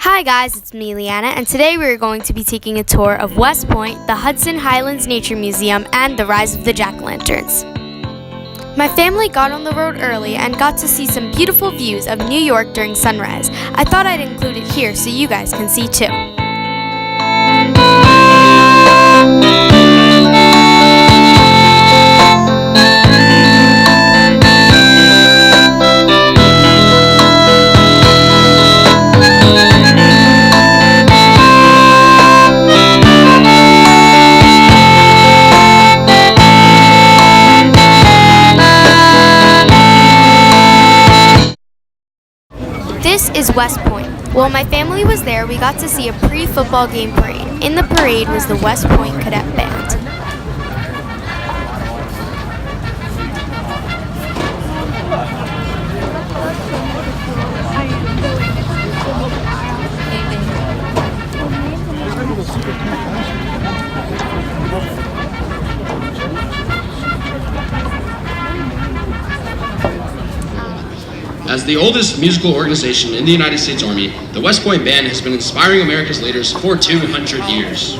Hi guys, it's me, Leanna, and today we're going to be taking a tour of West Point, the Hudson Highlands Nature Museum, and the rise of the jack-o'-lanterns. My family got on the road early and got to see some beautiful views of New York during sunrise. I thought I'd include it here so you guys can see too. This is West Point. While my family was there, we got to see a pre-football game parade. In the parade was the West Point Cadet Band. As the oldest musical organization in the United States Army, the West Point Band has been inspiring America's leaders for 200 years.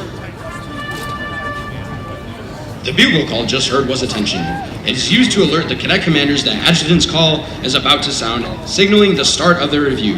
The bugle call just heard was attention. It is used to alert the cadet commanders that adjutant's call is about to sound, signaling the start of the review.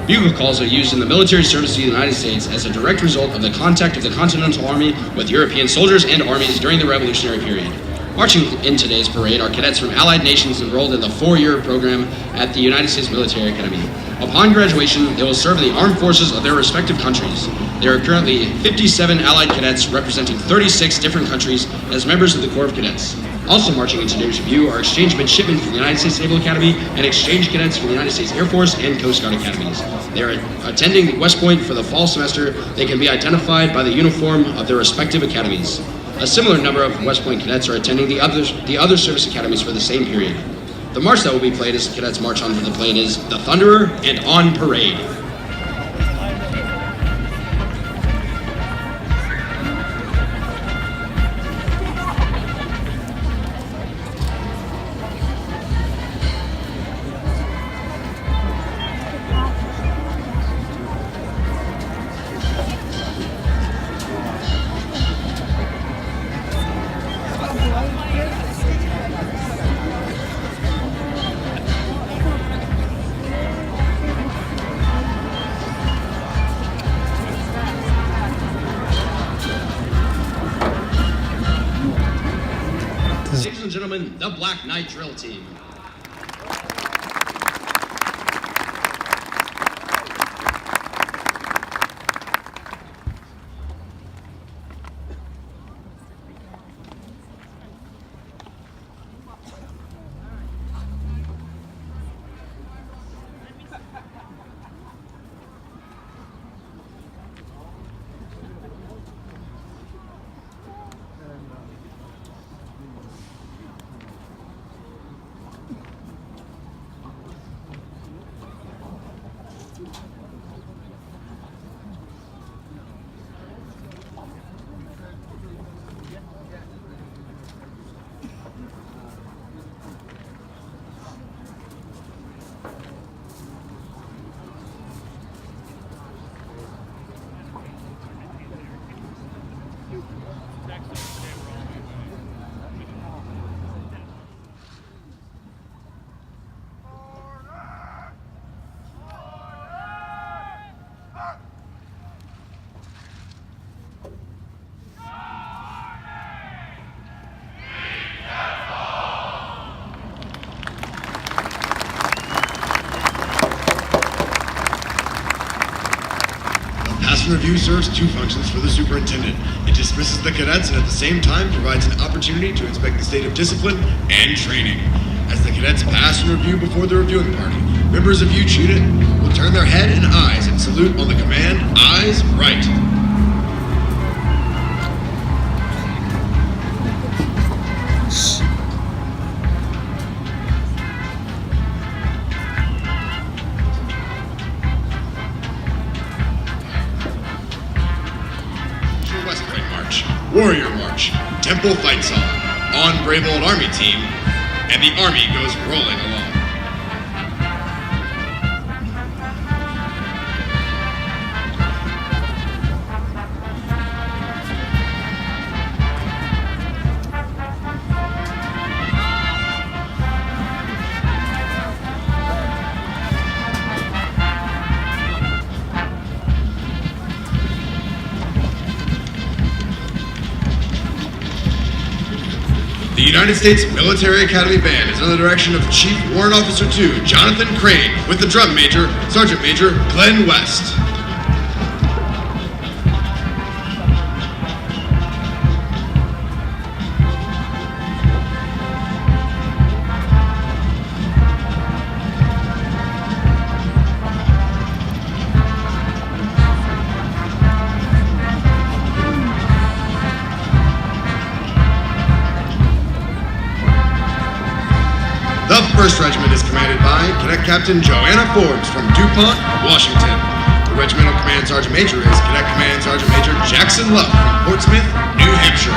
Bugle calls are used in the military service of the United States as a direct result of the contact of the Continental Army with European soldiers and armies during the Revolutionary period. Marching in today's parade are cadets from allied nations enrolled in the 4-year program at the United States Military Academy. Upon graduation, they will serve in the armed forces of their respective countries. There are currently 57 allied cadets representing 36 different countries as members of the Corps of Cadets. Also marching in today's review are exchange midshipmen from the United States Naval Academy and exchange cadets from the United States Air Force and Coast Guard academies. They are attending West Point for the fall semester. They can be identified by the uniform of their respective academies. A similar number of West Point cadets are attending the other service academies for the same period. The march that will be played as cadets march onto the plane is The Thunderer and On Parade. Ladies and gentlemen, the Black Knight Drill Team. Review serves two functions for the superintendent. It dismisses the cadets and at the same time provides an opportunity to inspect the state of discipline and training. As the cadets pass and review before the reviewing party, members of each unit will turn their head and eyes and salute on the command, eyes right. Warrior March, Temple Fight Song, On Brave Old Army Team, and the Army goes rolling along. United States Military Academy Band is under the direction of Chief Warrant Officer 2, Jonathan Crane, with the drum major, Sergeant Major Glenn West. The 1st Regiment is commanded by Cadet Captain Joanna Forbes from DuPont, Washington. The Regimental Command Sergeant Major is Cadet Command Sergeant Major Jackson Luff from Portsmouth, New Hampshire.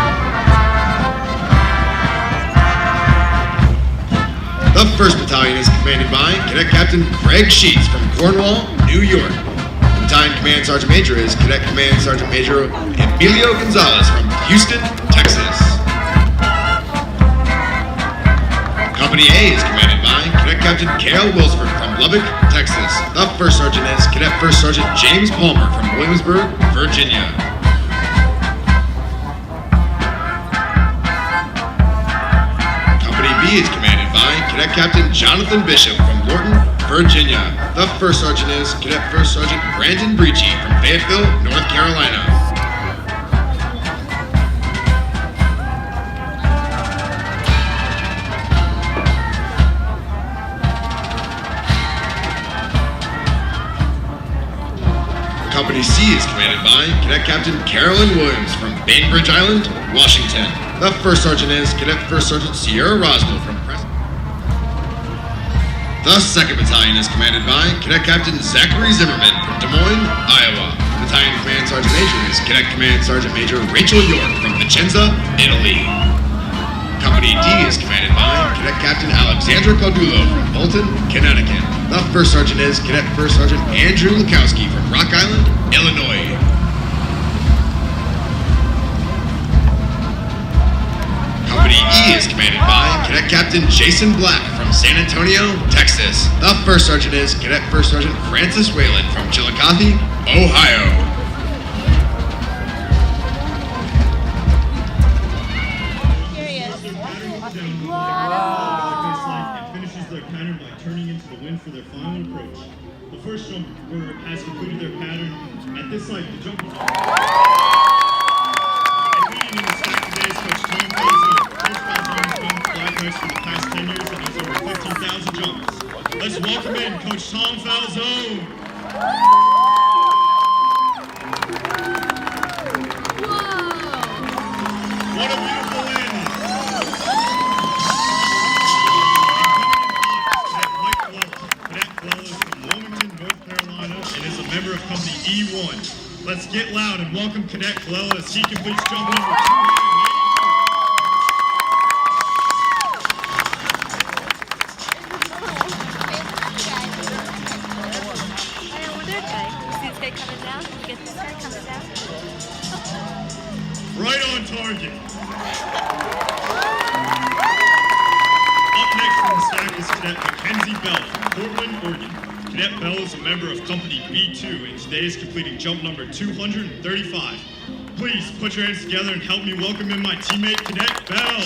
The 1st Battalion is commanded by Cadet Captain Craig Sheets from Cornwall, New York. The Battalion Command Sergeant Major is Cadet Command Sergeant Major Emilio Gonzalez from Houston, Texas. Company A is commanded by Cadet Captain Cale Wilsford from Lubbock, Texas. The 1st Sergeant is Cadet 1st Sergeant James Palmer from Williamsburg, Virginia. Company B is commanded by Cadet Captain Jonathan Bishop from Lorton, Virginia. The 1st Sergeant is Cadet 1st Sergeant Brandon Breachy from Fayetteville, North Carolina. Company C is commanded by Cadet Captain Carolyn Williams from Bainbridge Island, Washington. The 1st Sergeant is Cadet 1st Sergeant Sierra Roswell from Preston. The 2nd Battalion is commanded by Cadet Captain Zachary Zimmerman from Des Moines, Iowa. Battalion Command Sergeant Major is Cadet Command Sergeant Major Rachel York from Vicenza, Italy. Company D is commanded by Cadet Captain Alexandra Caldulo from Bolton, Connecticut. The 1st Sergeant is Cadet 1st Sergeant Andrew Lukowski from Rock Island, Illinois. Company E is commanded by Cadet Captain Jason Black from San Antonio, Texas. The 1st Sergeant is Cadet 1st Sergeant Francis Whalen from Chillicothe, Ohio. For their final approach. The 1st jumper has completed their pattern. At this site, the jumper... And leading in the stack today is Coach Tom Falzone. Coach Falzone has been with Black Knights for the past 10 years and has over 15,000 jumpers. Let's welcome in Coach Tom Falzone. Whoa! What a beautiful landing. Member of Company E1. Let's get loud and welcome Cadet Clell as he completes jump number 2. Right on target. Up next from the stack is Cadet Mackenzie Bell from Portland, Oregon. Cadet Bell is a member of Company B2 and today is completing jump number 235. Please put your hands together and help me welcome in my teammate, Cadet Bell.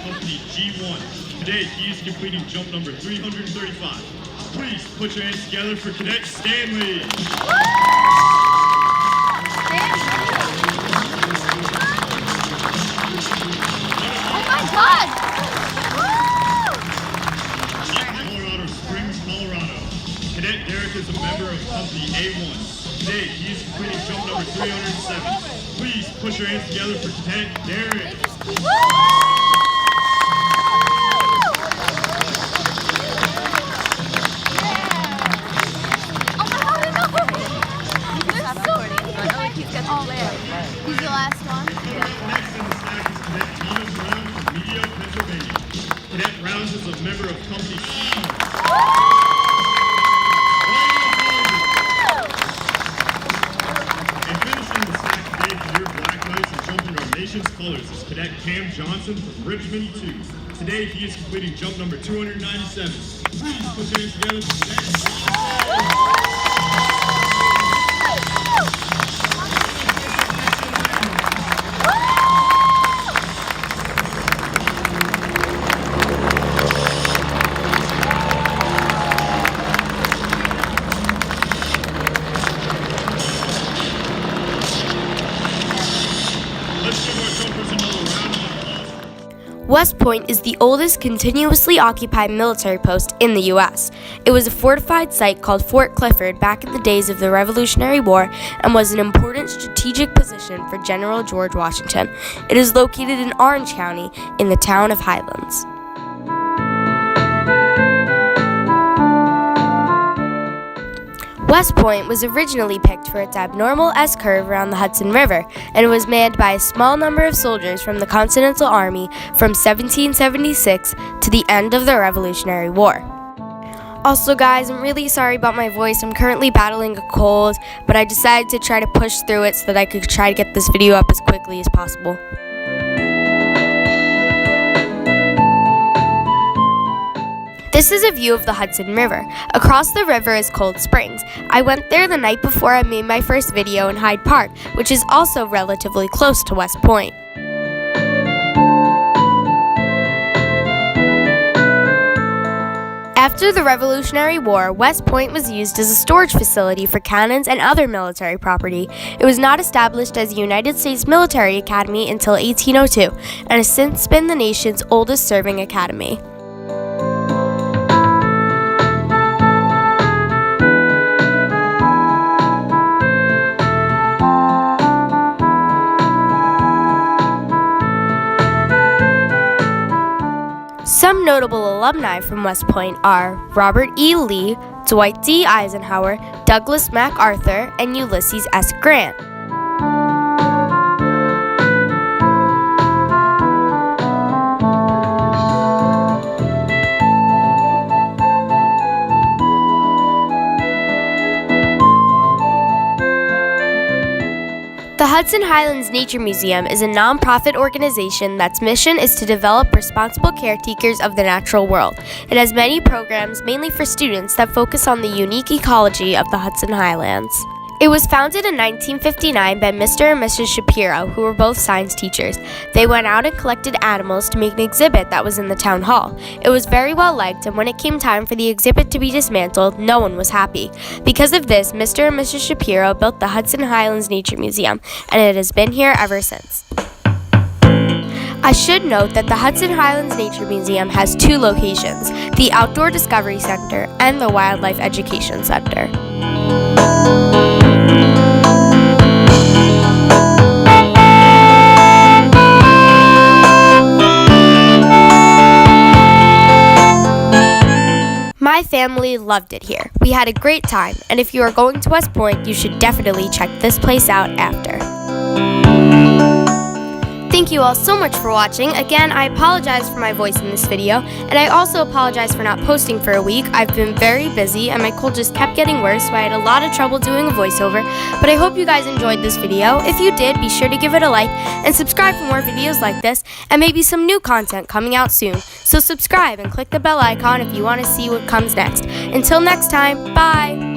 Company G1. Today he is completing jump number 335. Please put your hands together for Cadet Stanley. Oh my God! Colorado Springs, Colorado. Cadet Derek is a member of Company A1. Today he is completing jump number 307. Please put your hands together for Cadet Derek. He's the last one. Next in the stack is Cadet Thomas Brown from Medio, Pennsylvania. Cadet Brown is a member of Company C. And finishing the stack today for your Black Knights and jumping our nation's colors is Cadet Cam Johnson from Richmond 2. Today, he is completing jump number 297. Please put your hands together for cadet. West Point is the oldest continuously occupied military post in the U.S. It was a fortified site called Fort Clifford back in the days of the Revolutionary War and was an important strategic position for General George Washington. It is located in Orange County in the town of Highlands. West Point was originally picked for its abnormal S-curve around the Hudson River, and it was manned by a small number of soldiers from the Continental Army from 1776 to the end of the Revolutionary War. Also guys, I'm really sorry about my voice. I'm currently battling a cold, but I decided to try to push through it so that I could try to get this video up as quickly as possible. This is a view of the Hudson River. Across the river is Cold Springs. I went there the night before I made my first video in Hyde Park, which is also relatively close to West Point. After the Revolutionary War, West Point was used as a storage facility for cannons and other military property. It was not established as a United States military academy until 1802 and has since been the nation's oldest serving academy. Some notable alumni from West Point are Robert E. Lee, Dwight D. Eisenhower, Douglas MacArthur, and Ulysses S. Grant. The Hudson Highlands Nature Museum is a non-profit organization that's mission is to develop responsible caretakers of the natural world. It has many programs, mainly for students, that focus on the unique ecology of the Hudson Highlands. It was founded in 1959 by Mr. and Mrs. Shapiro, who were both science teachers. They went out and collected animals to make an exhibit that was in the town hall. It was very well liked, and when it came time for the exhibit to be dismantled, no one was happy. Because of this, Mr. and Mrs. Shapiro built the Hudson Highlands Nature Museum, and it has been here ever since. I should note that the Hudson Highlands Nature Museum has two locations, the Outdoor Discovery Center and the Wildlife Education Center. My family loved it here. We had a great time, and if you are going to West Point, you should definitely check this place out after. Thank you all so much for watching. Again, I apologize for my voice in this video, and I also apologize for not posting for a week. I've been very busy, and my cold just kept getting worse, so I had a lot of trouble doing a voiceover, but I hope you guys enjoyed this video. If you did, be sure to give it a like, and subscribe for more videos like this, and maybe some new content coming out soon. So subscribe and click the bell icon if you want to see what comes next. Until next time, bye!